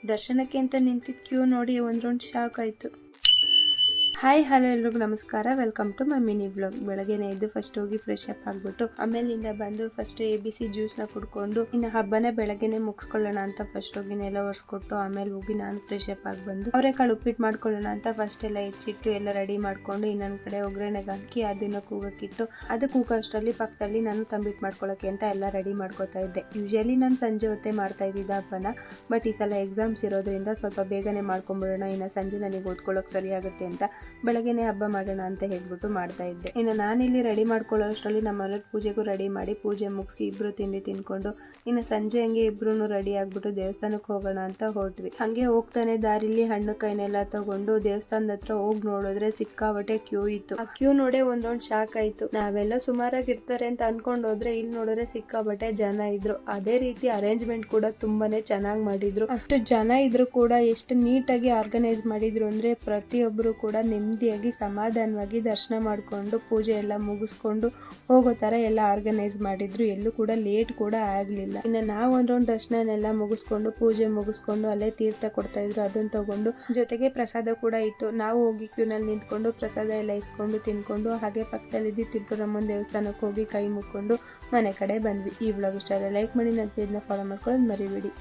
ದರ್ಶನಕ್ಕೆ ಅಂತ ನಿಂತಿದ್ದ ಕ್ಯೂ ನೋಡಿ ಒಂದು ರೌಂಡ್ ಶಾಕ್ ಆಯಿತು. ಹಾಯ್ ಹಲೋ ಎಲ್ರಿಗೂ ನಮಸ್ಕಾರ, welcome to my mini blog. ಬೆಳಗ್ಗೆನೆ ಎದ್ದು ಫಸ್ಟ್ ಹೋಗಿ ಫ್ರೆಶ್ ಅಪ್ ಆಗ್ಬಿಟ್ಟು ಆಮೇಲಿಂದ ಬಂದು ಫಸ್ಟ್ ABC ಜ್ಯೂಸ್ನ ಕುಡ್ಕೊಂಡು ಇನ್ನು ಹಬ್ಬನೇ ಬೆಳಗ್ಗೆನೆ ಮುಗಿಸ್ಕೊಳ್ಳೋಣ ಅಂತ ಫಸ್ಟ್ ಹೋಗಿ ನೆಲ ಒರೆಸ್ಕೊಟ್ಟು ಆಮೇಲೆ ಹೋಗಿ ನಾನು ಫ್ರೆಶ್ ಅಪ್ ಆಗಿ ಬಂದು ಅವರೆಕಾಳು ಉಪ್ಪಿಟ್ಟು ಮಾಡ್ಕೊಳ್ಳೋಣ ಅಂತ ಫಸ್ಟ್ ಎಲ್ಲ ಹೆಚ್ಚಿಟ್ಟು ಎಲ್ಲ ರೆಡಿ ಮಾಡ್ಕೊಂಡು ಇನ್ನೊಂದು ಕಡೆ ಒಗ್ಗರಣೆಗೆ ಹಾಕಿ ಅದನ್ನ ಕೂಗಕ್ಕಿಟ್ಟು ಅದು ಕೂಗೋಷ್ಟರಲ್ಲಿ ಪಕ್ಕದಲ್ಲಿ ನಾನು ತಂಬಿಟ್ಟು ಮಾಡ್ಕೊಳ್ಳೋಕೆ ಅಂತ ಎಲ್ಲ ರೆಡಿ ಮಾಡ್ಕೊತಾ ಇದ್ದೆ. ಯೂಶಲಿ ನಾನು ಸಂಜೆ ಹೊತ್ತೇ ಮಾಡ್ತಾ ಇದ್ದಿದ್ದ ಹಬ್ಬನ, ಬಟ್ ಈ ಸಲ ಎಕ್ಸಾಮ್ಸ್ ಇರೋದ್ರಿಂದ ಸ್ವಲ್ಪ ಬೇಗನೆ ಮಾಡ್ಕೊಂಡ್ಬಿಡೋಣ, ಇನ್ನು ಸಂಜೆ ನನಗೆ ಓದ್ಕೊಳ್ಳೋಕೆ ಸರಿ ಆಗುತ್ತೆ ಅಂತ ಬೆಳಗ್ಗೆನೆ ಹಬ್ಬ ಮಾಡೋಣ ಅಂತ ಹೇಳ್ಬಿಟ್ಟು ಮಾಡ್ತಾ ಇದ್ದೆ. ಇನ್ನು ನಾನಿಲ್ಲಿ ರೆಡಿ ಮಾಡ್ಕೊಳ್ಳೋ ಅಷ್ಟರಲ್ಲಿ ನಮ್ಮ ಮನೇಲಿ ಪೂಜೆಗೂ ರೆಡಿ ಮಾಡಿ ಪೂಜೆ ಮುಗಿಸಿ ಇಬ್ರು ತಿಂಡಿ ತಿನ್ಕೊಂಡು ಇನ್ನು ಸಂಜೆ ಹಂಗೆ ಇಬ್ರು ರೆಡಿ ಆಗ್ಬಿಟ್ಟು ದೇವಸ್ಥಾನಕ್ಕೆ ಹೋಗೋಣ ಅಂತ ಹೊರಟ್ವಿ. ಹಂಗೆ ಹೋಗ್ತಾನೆ ದಾರಿಲಿ ಹಣ್ಣು ಕೈನೆಲ್ಲ ತಗೊಂಡು ದೇವಸ್ಥಾನದ ಹತ್ರ ಹೋಗಿ ನೋಡಿದ್ರೆ ಸಿಕ್ಕಾಬಟ್ಟೆ ಕ್ಯೂ ಇತ್ತು. ಆ ಕ್ಯೂ ನೋಡೇ ಒಂದ್ ರೌಂಡ್ ಶಾಕ್ ಆಯ್ತು. ನಾವೆಲ್ಲ ಸುಮಾರಾಗಿ ಇರ್ತಾರೆ ಅಂತ ಅನ್ಕೊಂಡು ಹೋದ್ರೆ ಇಲ್ಲಿ ನೋಡಿದ್ರೆ ಸಿಕ್ಕಾಬಟ್ಟೆ ಜನ ಇದ್ರು. ಅದೇ ರೀತಿ ಅರೇಂಜ್ಮೆಂಟ್ ಕೂಡ ತುಂಬಾನೇ ಚೆನ್ನಾಗಿ ಮಾಡಿದ್ರು. ಅಷ್ಟು ಜನ ಇದ್ರು ಕೂಡ ಎಷ್ಟು ನೀಟಾಗಿ ಆರ್ಗನೈಸ್ ಮಾಡಿದ್ರು ಅಂದ್ರೆ ಪ್ರತಿಯೊಬ್ರು ಕೂಡ ನೆಮ್ಮದಿಯಾಗಿ ಸಮಾಧಾನವಾಗಿ ದರ್ಶನ ಮಾಡಿಕೊಂಡು ಪೂಜೆ ಎಲ್ಲ ಮುಗಿಸ್ಕೊಂಡು ಹೋಗೋ ಥರ ಎಲ್ಲ ಆರ್ಗನೈಸ್ ಮಾಡಿದ್ರು. ಎಲ್ಲೂ ಕೂಡ ಲೇಟ್ ಕೂಡ ಆಗಲಿಲ್ಲ. ಇನ್ನು ನಾವು ಒಂದು ರೌಂಡ್ ದರ್ಶನನೆಲ್ಲ ಮುಗಿಸ್ಕೊಂಡು ಪೂಜೆ ಮುಗಿಸ್ಕೊಂಡು ಅಲ್ಲೇ ತೀರ್ಥ ಕೊಡ್ತಾ ಇದ್ರು, ಅದನ್ನು ತಗೊಂಡು ಜೊತೆಗೆ ಪ್ರಸಾದ ಕೂಡ ಇತ್ತು. ನಾವು ಹೋಗಿ ಕ್ಯೂನಲ್ಲಿ ನಿಂತ್ಕೊಂಡು ಪ್ರಸಾದ ಎಲ್ಲ ಇಸ್ಕೊಂಡು ತಿನ್ಕೊಂಡು ಹಾಗೆ ಪಕ್ಕದಲ್ಲಿದ್ದು ತಿಪ್ಪುರಮ್ಮನ ದೇವಸ್ಥಾನಕ್ಕೆ ಹೋಗಿ ಕೈ ಮುಕ್ಕೊಂಡು ಮನೆ ಕಡೆ ಬಂದ್ವಿ. ಈ ವ್ಲಾಗ್ ಇಷ್ಟ ಆದರೆ ಲೈಕ್ ಮಾಡಿ, ನನ್ನ ಪೇಜ್ನ ಫಾಲೋ ಮಾಡ್ಕೊಳ್ಳೋದು ಮರಿಬೇಡಿ.